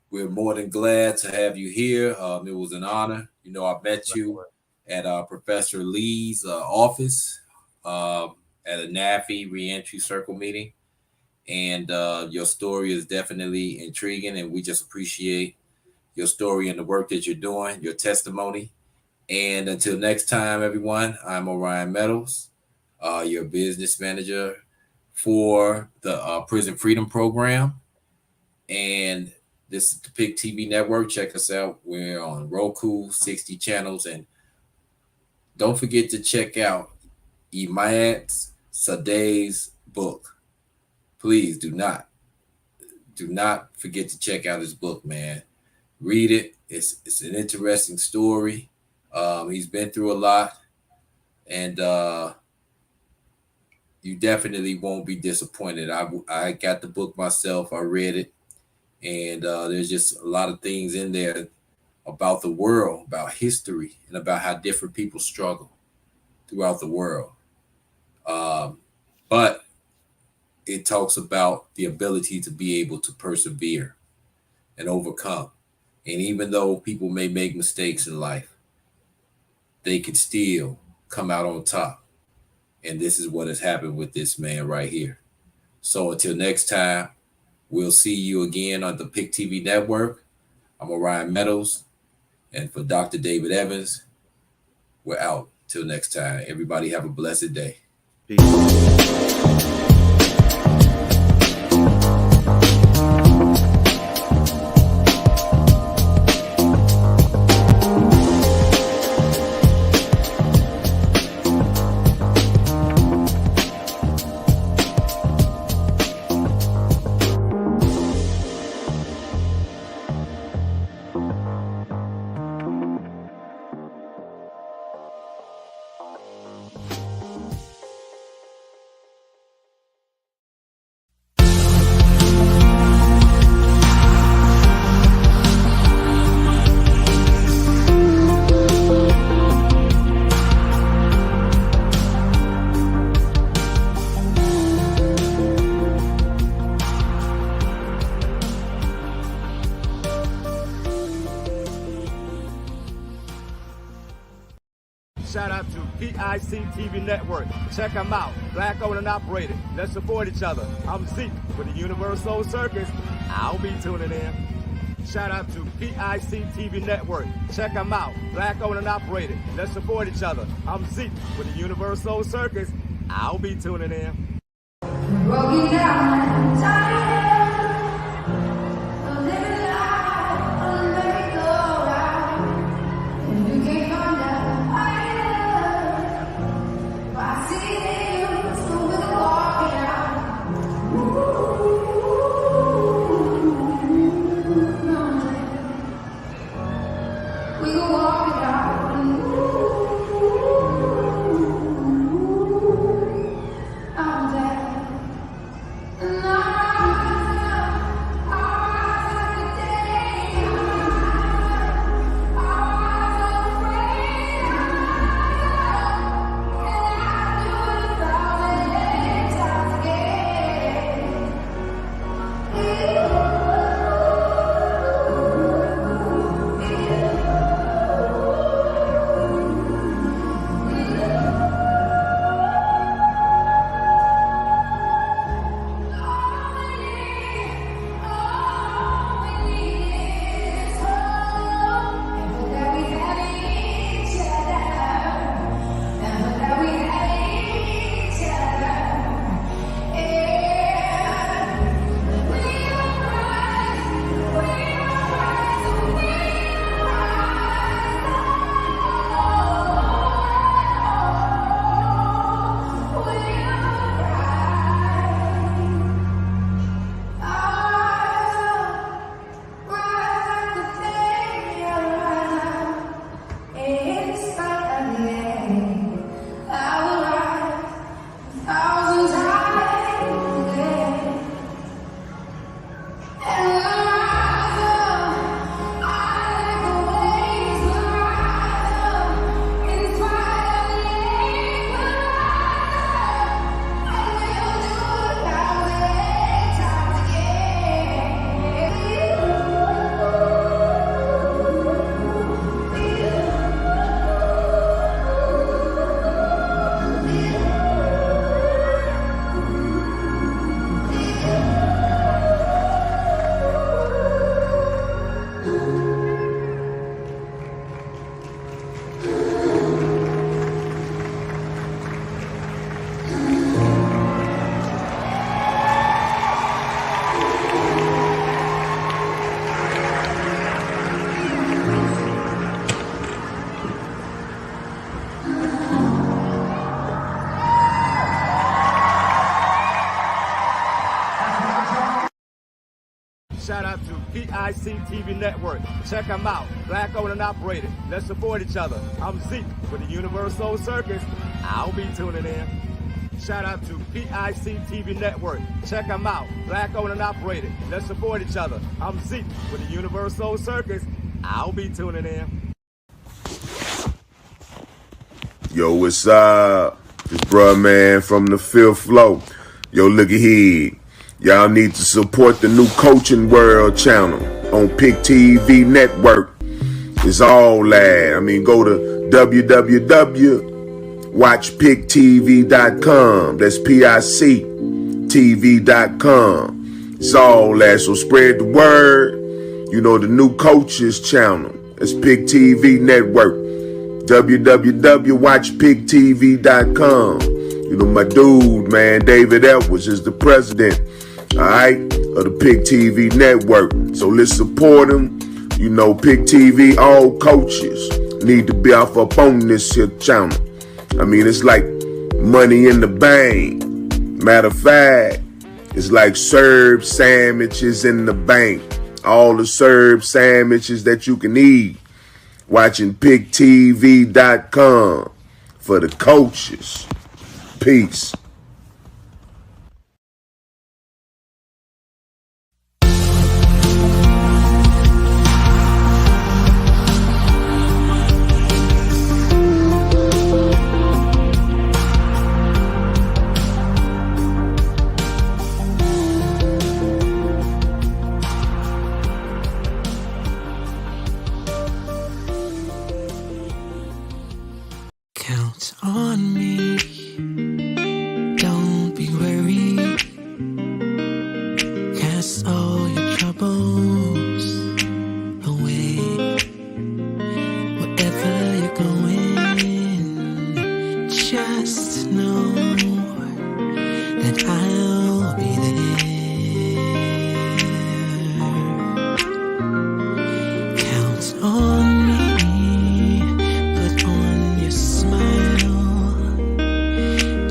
we're more than glad to have you here. It was an honor. You know, I met you at Professor Lee's office at a NAFI reentry circle meeting. And your story is definitely intriguing, and we just appreciate your story and the work that you're doing, your testimony. And until next time, everyone, I'm Orion Meadows, your business manager for the Prison Freedom Program. And this is the Pick TV Network. Check us out. We're on Roku, 60 channels. And don't forget to check out Imad Sadeh's book. Please do not forget to check out his book, man. Read it. It's an interesting story. He's been through a lot, and you definitely won't be disappointed. I got the book myself. I read it, and there's just a lot of things in there about the world, about history, and about how different people struggle throughout the world. But it talks about the ability to be able to persevere and overcome. And even though people may make mistakes in life, they can still come out on top. And this is what has happened with this man right here. So until next time, we'll see you again on the Pick TV Network. I'm Orion Meadows. And for Dr. David Evans, we're out. Till next time. Everybody have a blessed day. Peace. Shout out to PIC TV Network. Check them out. Black owned and operated. Let's support each other. I'm Zeke with the Universal Circus. I'll be tuning in. Shout out to PIC TV Network. Check them out. Black owned and operated. Let's support each other. I'm Zeke with the Universal Circus. I'll be tuning in. Broken down, tired of living life on the merry-go-round. And you can't come down higher. I see you still with the walking out. We go walking out. I'm dead. And I'm Shout out to PIC TV Network. Check them out. Black owned and operated. Let's support each other. I'm Zeke with the Universal Circus. I'll be tuning in. Shout out to PIC TV Network. Check them out. Black owned and operated. Let's support each other. I'm Zeke with the Universal Circus. I'll be tuning in. Yo, what's up? This bruh man from the fifth floor. Yo, look at here. Y'all need to support the new Coaching World channel on Pick TV Network. It's all that. I mean, go to www.watchpicktv.com. That's PIC.TV.com. It's all that. So spread the word. You know, the new Coaches channel. That's Pick TV Network. www.watchpicktv.com. You know, my dude, man, David Edwards is the president, all right, of the Pick TV Network. So let's support him. You know, Pick TV, all coaches need to be off up on this here channel. I mean, it's like money in the bank. Matter of fact, it's like Serb sandwiches in the bank. All the Serb sandwiches that you can eat. Watching PickTV.com for the coaches. Peace. Count on me. Don't be worried. Cast all your troubles away. Wherever you're going, just know that I'll be there. Count on me. Put on your smile.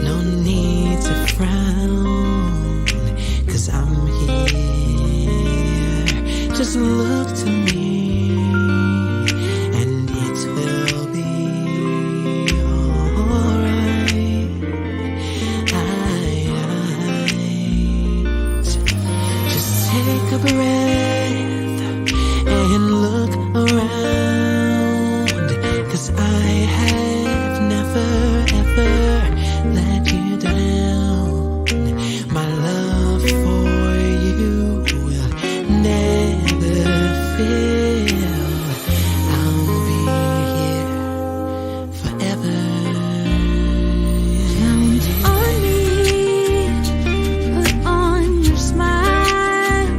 No need to frown, 'cause I'm here. Just look to me, and it will be alright. Just take a breath and look around, 'cause I have never ever let you down. My love for you will never fail. I'll be here forever. Count on me. Put on your smile.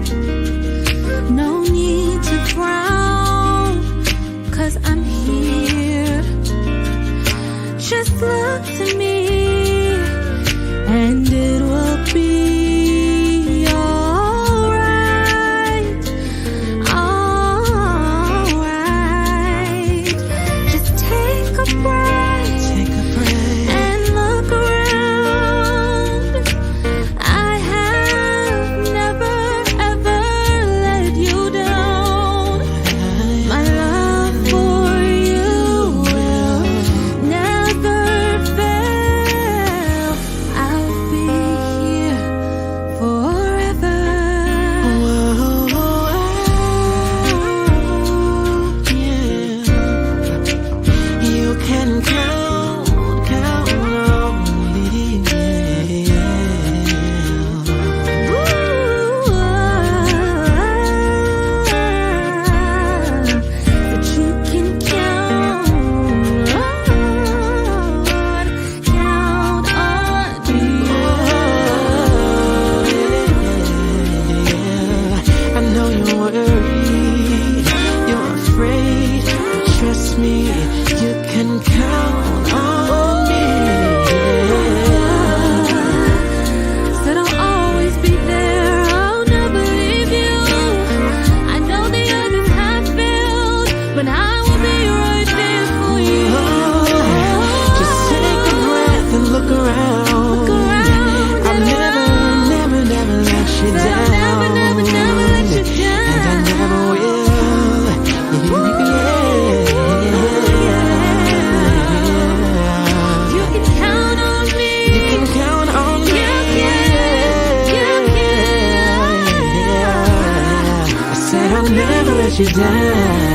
said I'll never let you down.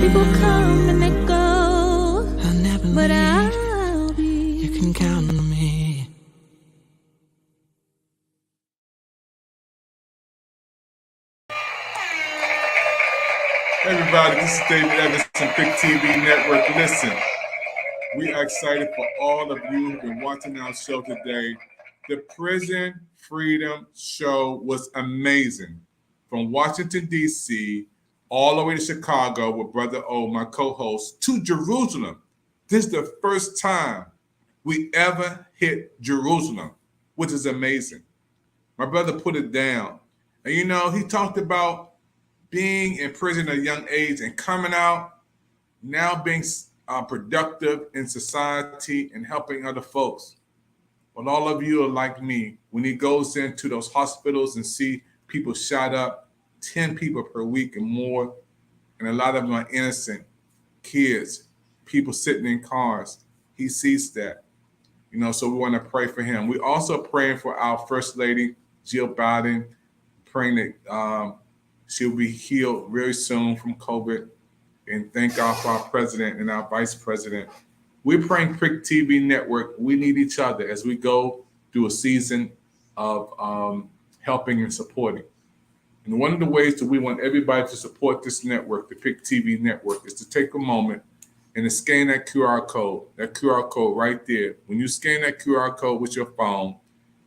People come and they go, I'll never but leave. I'll be. You can count on me. Everybody, this is David Everson, Pick TV Network. Listen, we are excited for all of you who've been watching our show today. The Prison Freedom Show was amazing. From Washington, D.C., all the way to Chicago with Brother O, my co-host, to Jerusalem. This is the first time we ever hit Jerusalem, which is amazing. My brother put it down. And you know, he talked about being in prison at a young age and coming out, now being productive in society and helping other folks. But all of you are like me. When he goes into those hospitals and see people shot up, 10 people per week and more, and a lot of them are innocent kids, people sitting in cars, he sees that. You know, so we want to pray for him. We're also praying for our First Lady, Jill Biden, praying that she'll be healed very soon from COVID. And thank God for our president and our vice president. We're praying Prick TV Network. We need each other as we go through a season of helping and supporting. And one of the ways that we want everybody to support this network, the Pick TV Network, is to take a moment and to scan that QR code right there. When you scan that QR code with your phone,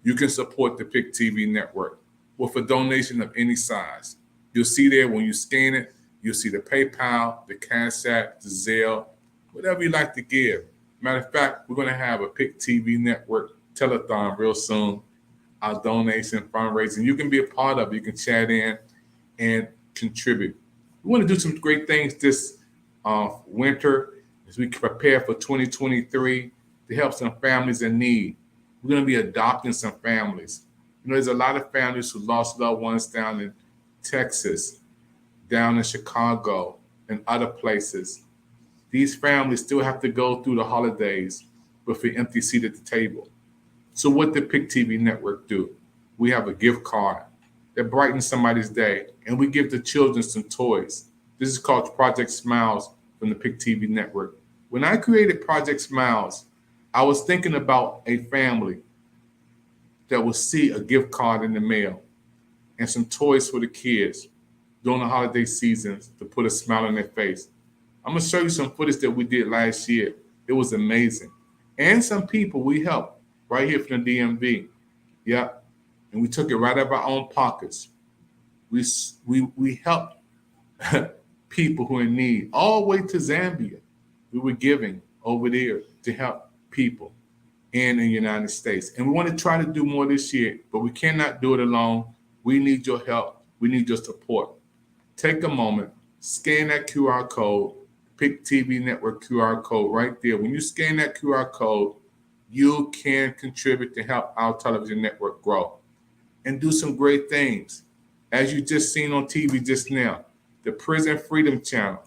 you can support the Pick TV Network with a donation of any size. You'll see there when you scan it, you'll see the PayPal, the Cash App, the Zelle, whatever you like to give. Matter of fact, we're going to have a Pick TV Network telethon real soon, our donation fundraising. You can be a part of it. You can chat in and contribute. We want to do some great things this winter as we prepare for 2023 to help some families in need. We're going to be adopting some families. You know, there's a lot of families who lost loved ones down in Texas, down in Chicago, and other places. These families still have to go through the holidays with an empty seat at the table. So what did Pick TV Network do? We have a gift card that brightens somebody's day, and we give the children some toys. This is called Project Smiles from the Pick TV Network. When I created Project Smiles, I was thinking about a family that will see a gift card in the mail and some toys for the kids during the holiday seasons to put a smile on their face. I'm going to show you some footage that we did last year. It was amazing. And some people we helped right here from the DMV. Yep. And we took it right out of our own pockets. We helped people who are in need all the way to Zambia. We were giving over there to help people in the United States. And we want to try to do more this year, but we cannot do it alone. We need your help. We need your support. Take a moment, scan that QR code, Pick TV Network QR code right there. When you scan that QR code, you can contribute to help our television network grow and do some great things. As you just seen on TV just now, the Prison Freedom Channel.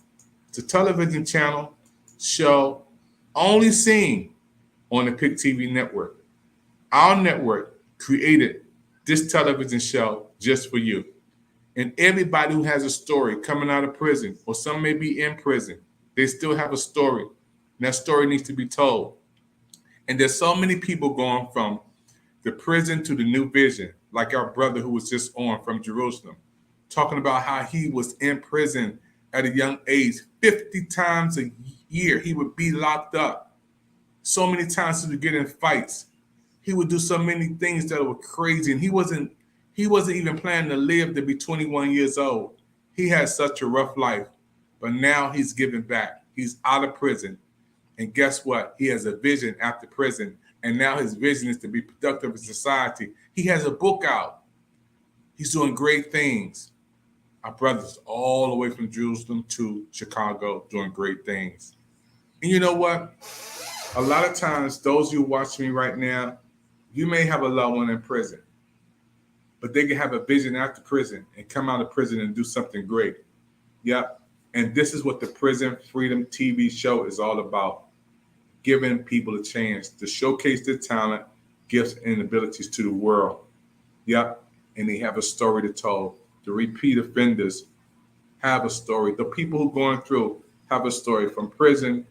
It's a television channel show only seen on the Pick TV Network. Our network created this television show just for you. And everybody who has a story coming out of prison, or some may be in prison, they still have a story. And that story needs to be told. And there's so many people going from the prison to the new vision, like our brother who was just on from Jerusalem, talking about how he was in prison at a young age. 50 times a year he would be locked up. So many times he would get in fights. He would do so many things that were crazy. And he wasn't even planning to live to be 21 years old. He had such a rough life. But now he's giving back. He's out of prison. And guess what? He has a vision after prison. And now his vision is to be productive in society. He has a book out. He's doing great things. Our brothers all the way from Jerusalem to Chicago doing great things. And you know what? A lot of times, those who watch me right now, you may have a loved one in prison, but they can have a vision after prison and come out of prison and do something great. Yep. And this is what the Prison Freedom TV show is all about, giving people a chance to showcase their talent, gifts, and abilities to the world. Yep. And they have a story to tell. The repeat offenders have a story. The people who are going through have a story. From prison,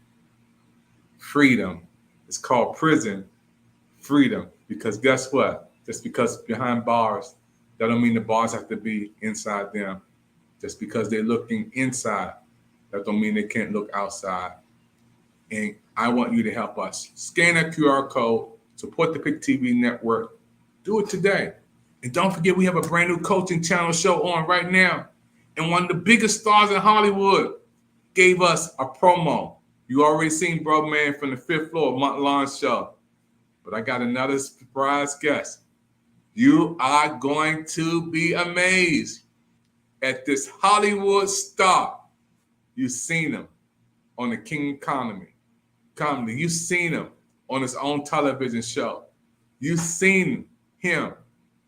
freedom. It's called prison freedom, because guess what? Just because behind bars, that don't mean the bars have to be inside them. Just because they're looking inside, that don't mean they can't look outside. And I want you to help us. Scan that QR code, support the PIC TV network. Do it today. And don't forget, we have a brand new coaching channel show on right now. And one of the biggest stars in Hollywood gave us a promo. You already seen Bro Man from the 5th floor, Mont Lawn show. But I got another surprise guest. You are going to be amazed at this Hollywood star. You've seen him on the King Comedy. You've seen him on his own television show. You've seen him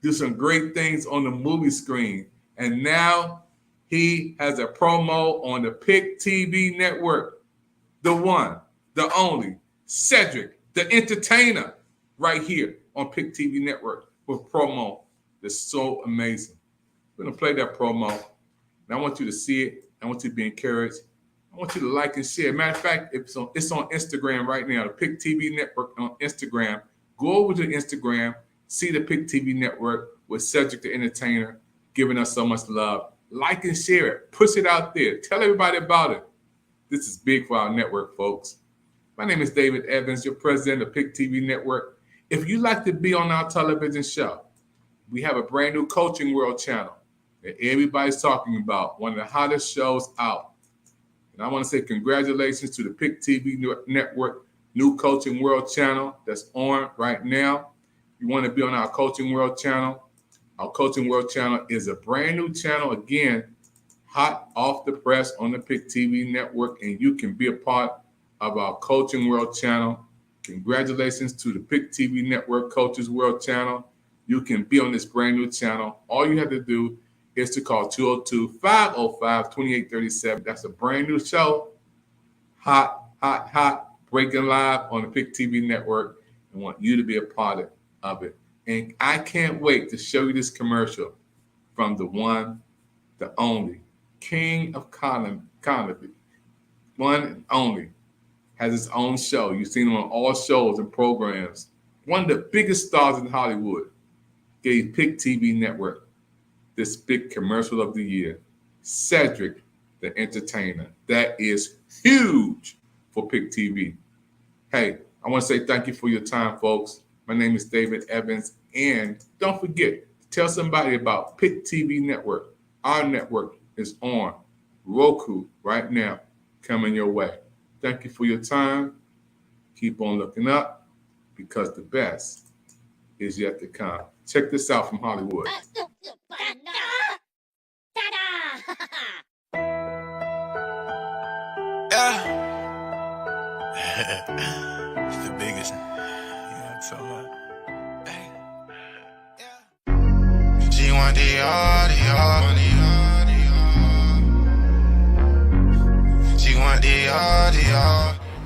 do some great things on the movie screen. And now he has a promo on the PIC TV network. The one, the only, Cedric, the entertainer, right here on PIC TV network with promo that's so amazing. We're going to play that promo. And I want you to see it. I want you to be encouraged. I want you to like and share. Matter of fact, it's on Instagram right now, the PIC TV network on Instagram. Go over to Instagram, see the PIC TV network with Cedric the Entertainer giving us so much love. Like and share it. Push it out there. Tell everybody about it. This is big for our network, folks. My name is David Evans, your president of PIC TV network. If you'd like to be on our television show, we have a brand new Coaching World channel that everybody's talking about, one of the hottest shows out. And I want to say congratulations to the PIC TV network, new Coaching World channel that's on right now. You want to be on our Coaching World channel. Our Coaching World channel is a brand new channel, again, hot off the press on the PIC TV network, and you can be a part of our Coaching World channel. Congratulations to the PIC TV network, Coaches World channel. You can be on this brand new channel. All you have to do is to call 202-505-2837. That's a brand new show. Hot, breaking live on the PIC TV network. I want you to be a part of it. And I can't wait to show you this commercial from the one, the only, King of Comedy, one and only, has his own show. You've seen him on all shows and programs. One of the biggest stars in Hollywood gave PIC TV network this big commercial of the year, Cedric the Entertainer. That is huge for PIC TV. Hey, I want to say thank you for your time, folks. My name is David Evans, and don't forget, tell somebody about PIC TV network. Our network is on Roku right now, coming your way. Thank you for your time. Keep on looking up, because the best is yet to come. Check this out from Hollywood. It's the biggest. You know what I'm talking about? Hey. Yeah. She want the She want the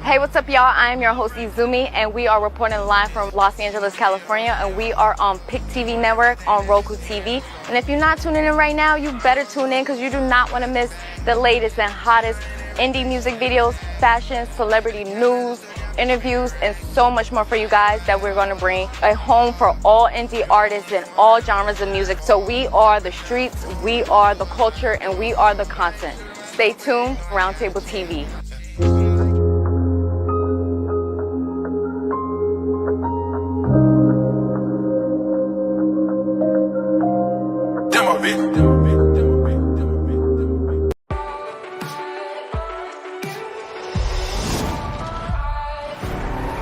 Hey, what's up, y'all? I'm your host, Izumi, and we are reporting live from Los Angeles, California, and we are on PIC TV Network on Roku TV. And if you're not tuning in right now, you better tune in, because you do not want to miss the latest and hottest indie music videos, fashion, celebrity news, interviews, and so much more for you guys that we're going to bring a home for all indie artists and all genres of music. So we are the streets, we are the culture, and we are the content. Stay tuned, Roundtable TV.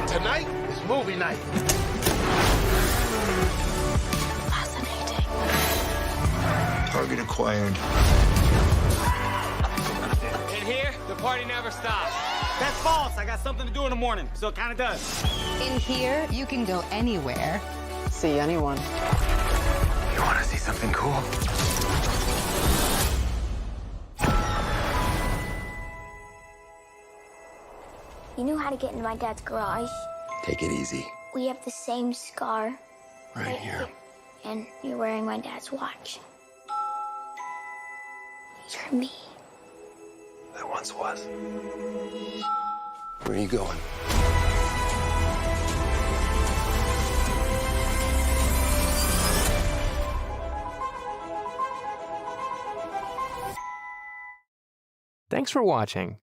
Tonight is movie night. Fascinating. Target acquired. In here, the party never stops. That's false. I got something to do in the morning, so it kind of does. In here, you can go anywhere. See anyone. You want to see something cool? You knew how to get into my dad's garage. Take it easy. We have the same scar. Right here. And you're wearing my dad's watch. for me. I once was. Where are you going? Thanks for watching.